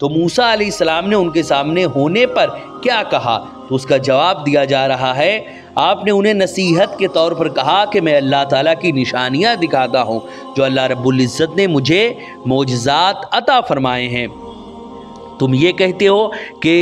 تو موسیٰ علیہ السلام نے ان کے سامنے ہونے پر کیا کہا؟ تو اس کا جواب دیا جا رہا ہے، آپ نے انہیں نصیحت کے طور پر کہا کہ میں اللہ تعالیٰ کی نشانیاں دکھاتا ہوں جو اللہ رب العزت نے مجھے معجزات عطا فرمائے ہیں۔ تم یہ کہتے ہو کہ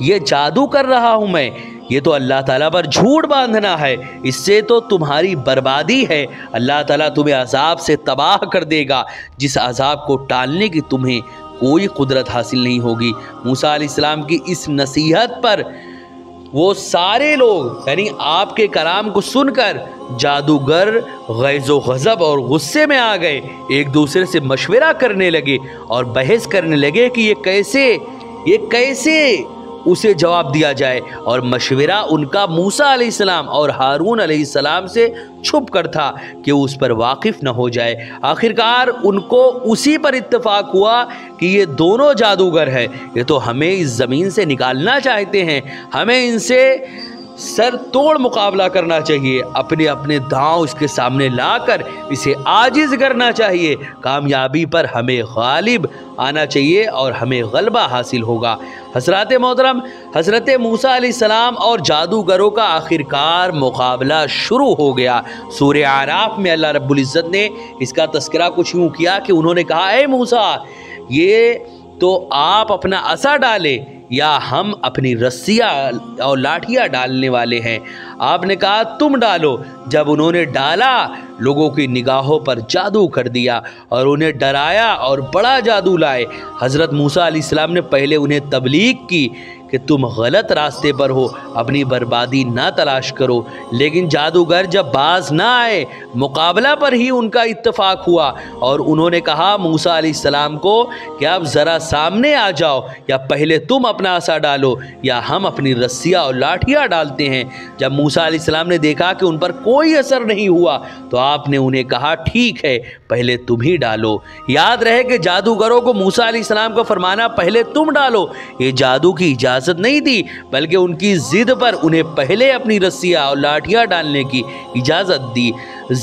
یہ جادو کر رہا ہوں میں، یہ تو اللہ تعالیٰ پر جھوٹ باندھنا ہے، اس سے تو تمہاری بربادی ہے۔ اللہ تعالیٰ تمہیں عذاب سے تباہ کر دے گا، جس عذاب کو ٹالنے کی تمہیں کوئی قدرت حاصل نہیں ہوگی۔ موسیٰ علیہ السلام کی اس نصیحت پر وہ سارے لوگ یعنی آپ کے کلام کو سن کر جادوگر غیظ و غضب اور غصے میں آ گئے، ایک دوسرے سے مشورہ کرنے لگے اور بحث کرنے لگے کہ یہ کیسے اسے جواب دیا جائے، اور مشورہ ان کا موسیٰ علیہ السلام اور ہارون علیہ السلام سے چھپ کر تھا کہ وہ اس پر واقف نہ ہو جائے۔ آخرکار ان کو اسی پر اتفاق ہوا کہ یہ دونوں جادوگر ہیں، یہ تو ہمیں اس زمین سے نکالنا چاہتے ہیں، ہمیں ان سے سر توڑ مقابلہ کرنا چاہیے، اپنے اپنے دھاؤں اس کے سامنے لا کر اسے عاجز کرنا چاہیے، کامیابی پر ہمیں غالب آنا چاہیے اور ہمیں غلبہ حاصل ہوگا۔ حضرات محترم، حضرت موسیٰ علیہ السلام اور جادوگروں کا آخرکار مقابلہ شروع ہو گیا۔ سورہ اعراف میں اللہ رب العزت نے اس کا تذکرہ کچھ یوں کیا کہ انہوں نے کہا، اے موسیٰ، یہ تو آپ اپنا عصا ڈالے یا ہم اپنی رسیاں اور لاٹھیاں ڈالنے والے ہیں؟ آپ نے کہا تم ڈالو۔ جب انہوں نے ڈالا، لوگوں کی نگاہوں پر جادو کر دیا اور انہیں ڈرایا اور بڑا جادو لائے۔ حضرت موسیٰ علیہ السلام نے پہلے انہیں تبلیغ کی کہ تم غلط راستے پر ہو، اپنی بربادی نہ تلاش کرو، لیکن جادوگر جب باز نہ آئے، مقابلہ پر ہی ان کا اتفاق ہوا اور انہوں نے کہا موسیٰ علیہ السلام کو کہ اب ذرا سامنے آ جاؤ، یا پہلے تم اپنا عصا ڈالو یا ہم اپنی رسیاں اور لاٹھیاں ڈالتے ہیں۔ جب موسیٰ علیہ السلام نے دیکھا کہ ان پر کوئی اثر نہیں ہوا تو آپ نے انہیں کہا ٹھیک ہے، پہلے تم ہی ڈالو۔ یاد رہے کہ جادوگروں کو موسیٰ علیہ السلام کا فرمانا پہلے تم ڈالو یہ جادو کی اجازت نہیں دی، بلکہ ان کی ضد پر انہیں پہلے اپنی رسیاں اور لاٹھیاں ڈالنے کی اجازت دی۔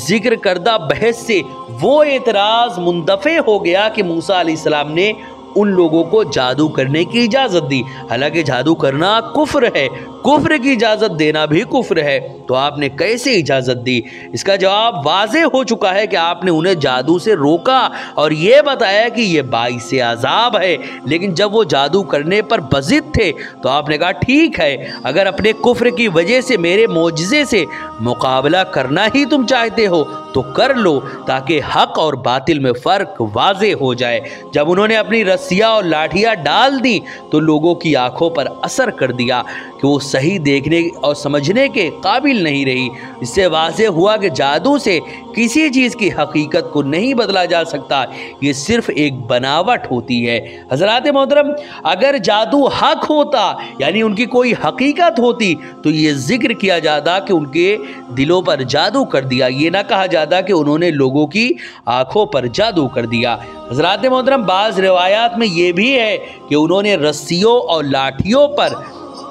ذکر کردہ بحث سے وہ اعتراض مندفع ہو گیا کہ موسیٰ علیہ السلام نے ان لوگوں کو جادو کرنے کی اجازت دی، حالانکہ جادو کرنا کفر ہے، کفر کی اجازت دینا بھی کفر ہے، تو آپ نے کیسے اجازت دی؟ اس کا جواب واضح ہو چکا ہے کہ آپ نے انہیں جادو سے روکا اور یہ بتایا کہ یہ باعث عذاب ہے، لیکن جب وہ جادو کرنے پر بضد تھے تو آپ نے کہا ٹھیک ہے، اگر اپنے کفر کی وجہ سے میرے معجزے سے مقابلہ کرنا ہی تم چاہتے ہو تو کر لو، تاکہ حق اور باطل میں فرق واضح ہو جائے۔ جب انہوں نے اپنی رسیاں اور لاٹھیاں ڈال دی تو لوگوں کی آنکھوں پر اثر کر دیا کہ وہ صحیح دیکھنے اور سمجھنے کے قابل نہیں رہی۔ اس سے واضح ہوا کہ جادو سے کسی چیز کی حقیقت کو نہیں بدلا جا سکتا، یہ صرف ایک بناوٹ ہوتی ہے۔ حضرات محترم، اگر جادو حق ہوتا یعنی ان کی کوئی حقیقت ہوتی تو یہ ذکر کیا جاتا کہ ان کے دلوں پر جادو کر دیا، یہ نہ کہا جاتا کہ انہوں نے لوگوں کی آنکھوں پر جادو کر دیا۔ حضرات محترم، بعض روایات میں یہ بھی ہے کہ انہوں نے رسیوں اور لاٹھیوں پر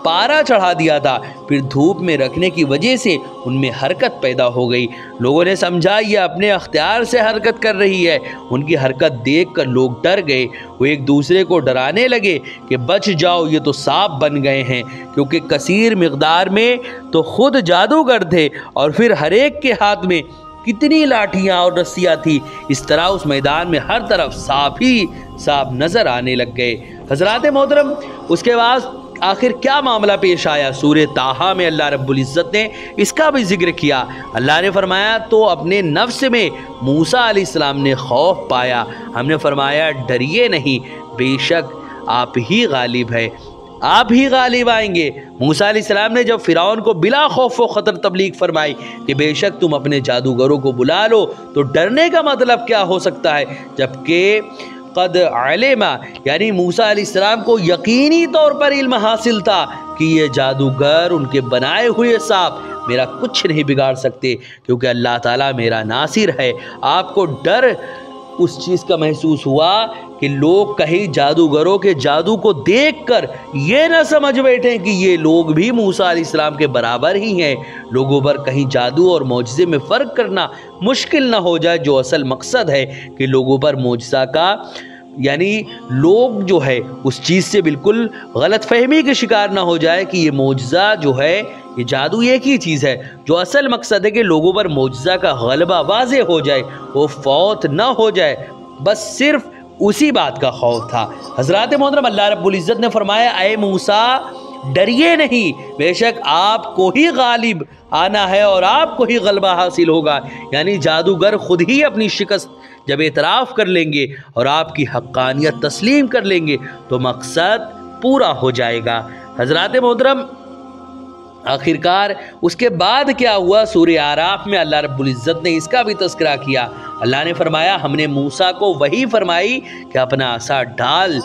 پارا چڑھا دیا تھا، پھر دھوپ میں رکھنے کی وجہ سے ان میں حرکت پیدا ہو گئی۔ لوگوں نے سمجھا یہ اپنے اختیار سے حرکت کر رہی ہے۔ ان کی حرکت دیکھ کر لوگ ڈر گئے، وہ ایک دوسرے کو ڈرانے لگے کہ بچ جاؤ، یہ تو سانپ بن گئے ہیں، کیونکہ کثیر مقدار میں تو خود جادوگر تھے اور پھر ہر ایک کے ہاتھ میں کتنی لاٹھیاں اور رسیاں تھی۔ اس طرح اس میدان میں ہر طرف سانپ ہی سانپ نظر آنے لگ گئے۔ حضرات محترم، اس کے بعد آخر کیا معاملہ پیش آیا؟ سورہ طٰہٰ میں اللہ رب العزت نے اس کا بھی ذکر کیا۔ اللہ نے فرمایا تو اپنے نفس میں موسیٰ علیہ السلام نے خوف پایا، ہم نے فرمایا ڈریے نہیں، بے شک آپ ہی غالب ہے، آپ ہی غالب آئیں گے۔ موسیٰ علیہ السلام نے جب فرعون کو بلا خوف و خطر تبلیغ فرمائی کہ بے شک تم اپنے جادوگروں کو بلا لو، تو ڈرنے کا مطلب کیا ہو سکتا ہے؟ جبکہ قد علم یعنی موسیٰ علیہ السلام کو یقینی طور پر علم حاصل تھا کہ یہ جادوگر ان کے بنائے ہوئے سانپ میرا کچھ نہیں بگاڑ سکتے، کیونکہ اللہ تعالیٰ میرا ناصر ہے۔ آپ کو ڈر اس چیز کا محسوس ہوا کہ لوگ کہیں جادوگروں کے جادو کو دیکھ کر یہ نہ سمجھ بیٹھیں کہ یہ لوگ بھی موسیٰ علیہ السلام کے برابر ہی ہیں، لوگوں پر کہیں جادو اور معجزے میں فرق کرنا مشکل نہ ہو جائے، جو اصل مقصد ہے کہ لوگوں پر معجزہ کا یعنی لوگ جو ہے اس چیز سے بالکل غلط فہمی کے شکار نہ ہو جائے کہ یہ معجزہ جو ہے، یہ جادو ایک ہی چیز ہے۔ جو اصل مقصد ہے کہ لوگوں پر معجزہ کا غلبہ واضح ہو جائے، وہ فوت نہ ہو جائے، بس صرف اسی بات کا خوف تھا۔ حضرات محترم، اللہ رب العزت نے فرمایا اے موسیٰ ڈریے نہیں، بے شک آپ کو ہی غالب آنا ہے اور آپ کو ہی غلبہ حاصل ہوگا۔ یعنی جادوگر خود ہی اپنی شکست جب اعتراف کر لیں گے اور آپ کی حقانیت تسلیم کر لیں گے تو مقصد پورا ہو جائے گا۔ حضرات محترم، آخرکار اس کے بعد کیا ہوا؟ سورہ اعراف میں اللہ رب العزت نے اس کا بھی تذکرہ کیا۔ اللہ نے فرمایا ہم نے موسیٰ کو وحی فرمائی کہ اپنا عصا ڈال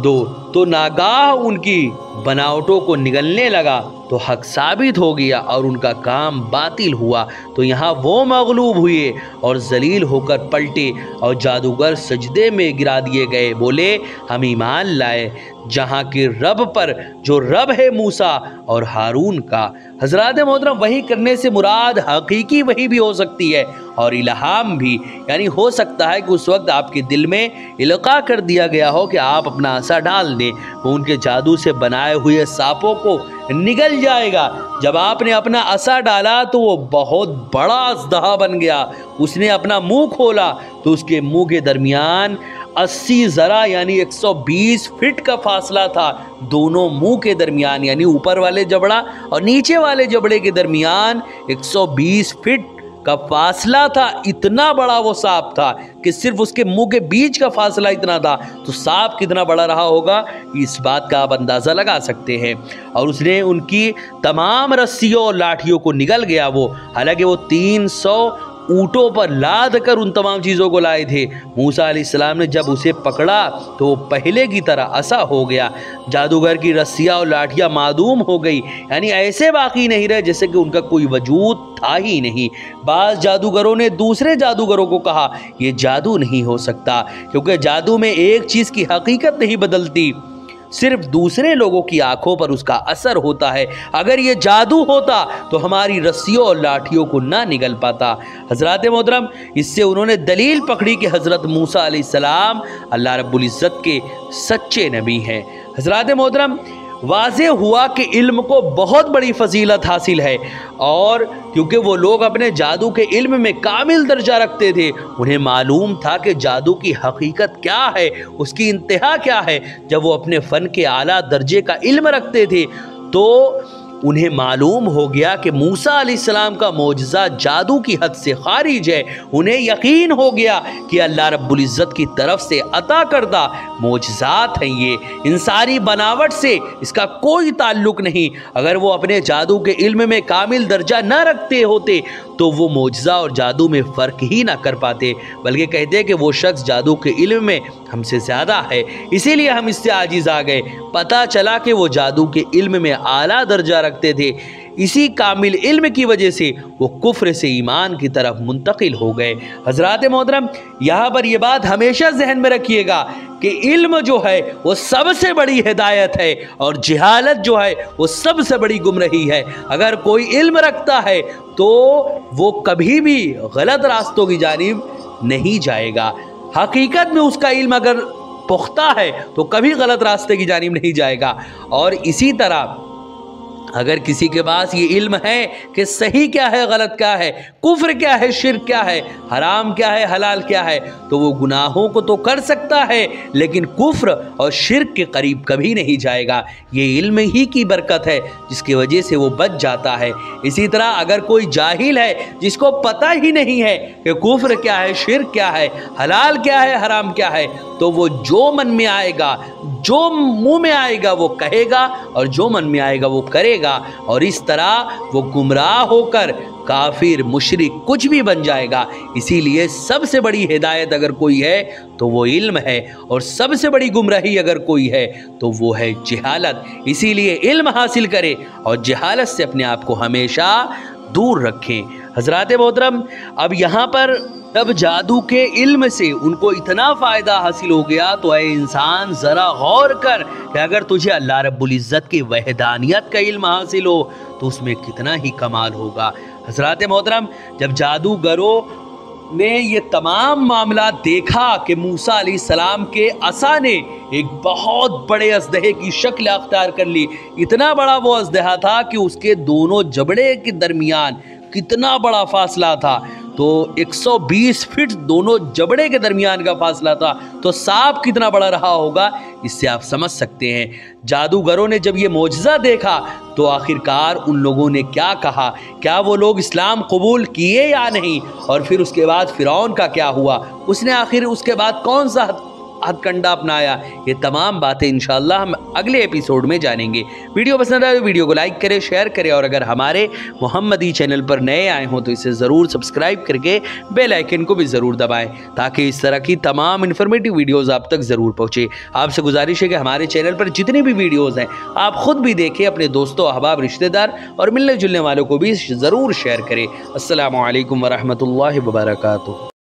دو، تو ناگاہ ان کی بناوٹوں کو نگلنے لگا تو حق ثابت ہو گیا اور ان کا کام باطل ہوا۔ تو یہاں وہ مغلوب ہوئے اور ذلیل ہو کر پلٹے اور جادوگر سجدے میں گرا دیے گئے، بولے ہم ایمان لائے جہاں کے رب پر جو رب ہے موسیٰ اور ہارون کا۔ حضرات محترم، وحی کرنے سے مراد حقیقی وحی بھی ہو سکتی ہے اور الہام بھی، یعنی ہو سکتا ہے کہ اس وقت آپ کے دل میں القاء کر دیا گیا ہو کہ آپ اپنا عصا ڈال دیں، وہ ان کے جادو سے بنائے ہوئے سانپوں کو نگل جائے گا۔ جب آپ نے اپنا عصا ڈالا تو وہ بہت بڑا اژدہا بن گیا۔ اس نے اپنا منہ کھولا تو اس کے منہ کے درمیان 80 ذرا یعنی 120 فٹ کا فاصلہ تھا، دونوں منہ کے درمیان، یعنی اوپر والے جبڑا اور نیچے والے جبڑے کے درمیان 120 فٹ کا فاصلہ تھا۔ اتنا بڑا وہ سانپ تھا کہ صرف اس کے منہ کے بیچ کا فاصلہ اتنا تھا، تو سانپ کتنا بڑا رہا ہوگا اس بات کا آپ اندازہ لگا سکتے ہیں۔ اور اس نے ان کی تمام رسیوں اور لاٹھیوں کو نگل گیا وہ، حالانکہ وہ 300 اونٹوں پر لاد کر ان تمام چیزوں کو لائے تھے۔ موسیٰ علیہ السلام نے جب اسے پکڑا تو وہ پہلے کی طرح عصا ہو گیا۔ جادوگر کی رسیاں اور لاٹھیاں معدوم ہو گئی، یعنی ایسے باقی نہیں رہے جیسے کہ ان کا کوئی وجود تھا ہی نہیں۔ بعض جادوگروں نے دوسرے جادوگروں کو کہا یہ جادو نہیں ہو سکتا، کیونکہ جادو میں ایک چیز کی حقیقت نہیں بدلتی، صرف دوسرے لوگوں کی آنکھوں پر اس کا اثر ہوتا ہے۔ اگر یہ جادو ہوتا تو ہماری رسیوں اور لاٹھیوں کو نہ نگل پاتا۔ حضرات محترم، اس سے انہوں نے دلیل پکڑی کہ حضرت موسیٰ علیہ السلام اللہ رب العزت کے سچے نبی ہیں۔ حضرات محترم، واضح ہوا کہ علم کو بہت بڑی فضیلت حاصل ہے، اور کیونکہ وہ لوگ اپنے جادو کے علم میں کامل درجہ رکھتے تھے، انہیں معلوم تھا کہ جادو کی حقیقت کیا ہے، اس کی انتہا کیا ہے۔ جب وہ اپنے فن کے اعلیٰ درجے کا علم رکھتے تھے تو انہیں معلوم ہو گیا کہ موسیٰ علیہ السلام کا معجزہ جادو کی حد سے خارج ہے۔ انہیں یقین ہو گیا کہ اللہ رب العزت کی طرف سے عطا کردہ معجزات ہیں، یہ انسانی بناوٹ سے اس کا کوئی تعلق نہیں۔ اگر وہ اپنے جادو کے علم میں کامل درجہ نہ رکھتے ہوتے تو وہ معجزہ اور جادو میں فرق ہی نہ کر پاتے، بلکہ کہتے کہ وہ شخص جادو کے علم میں ہم سے زیادہ ہے، اسی لیے ہم اس سے عاجز آ گئے۔ پتہ چلا کہ وہ جادو کے علم میں اعلیٰ درجہ رکھتے تھے، اسی کامل علم کی وجہ سے وہ کفر سے ایمان کی طرف منتقل ہو گئے۔ حضرات محترم، یہاں پر یہ بات ہمیشہ ذہن میں رکھیے گا کہ علم جو ہے وہ سب سے بڑی ہدایت ہے اور جہالت جو ہے وہ سب سے بڑی گمراہی ہے۔ اگر کوئی علم رکھتا ہے تو وہ کبھی بھی غلط راستوں کی جانب نہیں جائے گا۔ حقیقت میں اس کا علم اگر پختہ ہے تو کبھی غلط راستے کی جانب نہیں جائے گا۔ اور اسی طرح اگر کسی کے پاس یہ علم ہے کہ صحیح کیا ہے، غلط کیا ہے، کفر کیا ہے، شرک کیا ہے، حرام کیا ہے، حلال کیا ہے، تو وہ گناہوں کو تو کر سکتا ہے لیکن کفر اور شرک کے قریب کبھی نہیں جائے گا۔ یہ علم ہی کی برکت ہے جس کی وجہ سے وہ بچ جاتا ہے۔ اسی طرح اگر کوئی جاہل ہے جس کو پتہ ہی نہیں ہے کہ کفر کیا ہے، شرک کیا ہے، حلال کیا ہے، حرام کیا ہے، تو وہ جو من میں آئے گا، جو منہ میں آئے گا وہ کہے گا اور جو من میں آئے گا وہ کرے گا، اور اس طرح وہ گمراہ ہو کر کافر، مشرک، کچھ بھی بن جائے گا۔ اسی لیے سب سے بڑی ہدایت اگر کوئی ہے تو وہ علم ہے، اور سب سے بڑی گمراہی اگر کوئی ہے تو وہ ہے جہالت۔ اسی لیے علم حاصل کرے اور جہالت سے اپنے آپ کو ہمیشہ دور رکھیں۔ حضرات محترم، اب یہاں پر جب جادو کے علم سے ان کو اتنا فائدہ حاصل ہو گیا تو اے انسان ذرا غور کر کہ اگر تجھے اللہ رب العزت کی وحدانیت کا علم حاصل ہو تو اس میں کتنا ہی کمال ہوگا۔ حضرات محترم، جب جادوگروں نے یہ تمام معاملات دیکھا کہ موسیٰ علیہ السلام کے عصا نے ایک بہت بڑے اژدہے کی شکل اختیار کر لی، اتنا بڑا وہ اژدہا تھا کہ اس کے دونوں جبڑے کے درمیان کتنا بڑا فاصلہ تھا، تو 120 فٹ دونوں جبڑے کے درمیان کا فاصلہ تھا، تو سانپ کتنا بڑا رہا ہوگا اس سے آپ سمجھ سکتے ہیں۔ جادوگروں نے جب یہ معجزہ دیکھا تو آخرکار ان لوگوں نے کیا کہا، کیا وہ لوگ اسلام قبول کیے یا نہیں، اور پھر اس کے بعد فرعون کا کیا ہوا، اس نے آخر اس کے بعد کون سا ہتھ کنڈا اپنایا، یہ تمام باتیں انشاءاللہ ہم اگلے ایپیسوڈ میں جانیں گے۔ ویڈیو پسند آئے تو ویڈیو کو لائک کریں، شیئر کریں، اور اگر ہمارے محمدی چینل پر نئے آئے ہوں تو اسے ضرور سبسکرائب کر کے بیل آئیکن کو بھی ضرور دبائیں تاکہ اس طرح کی تمام انفارمیٹیو ویڈیوز آپ تک ضرور پہنچے۔ آپ سے گزارش ہے کہ ہمارے چینل پر جتنی بھی ویڈیوز ہیں آپ خود بھی دیکھیں، اپنے دوستوں، احباب، رشتہ دار اور ملنے جلنے والوں کو بھی ضرور شیئر کریں۔ السلام علیکم ورحمۃ اللہ وبرکاتہ۔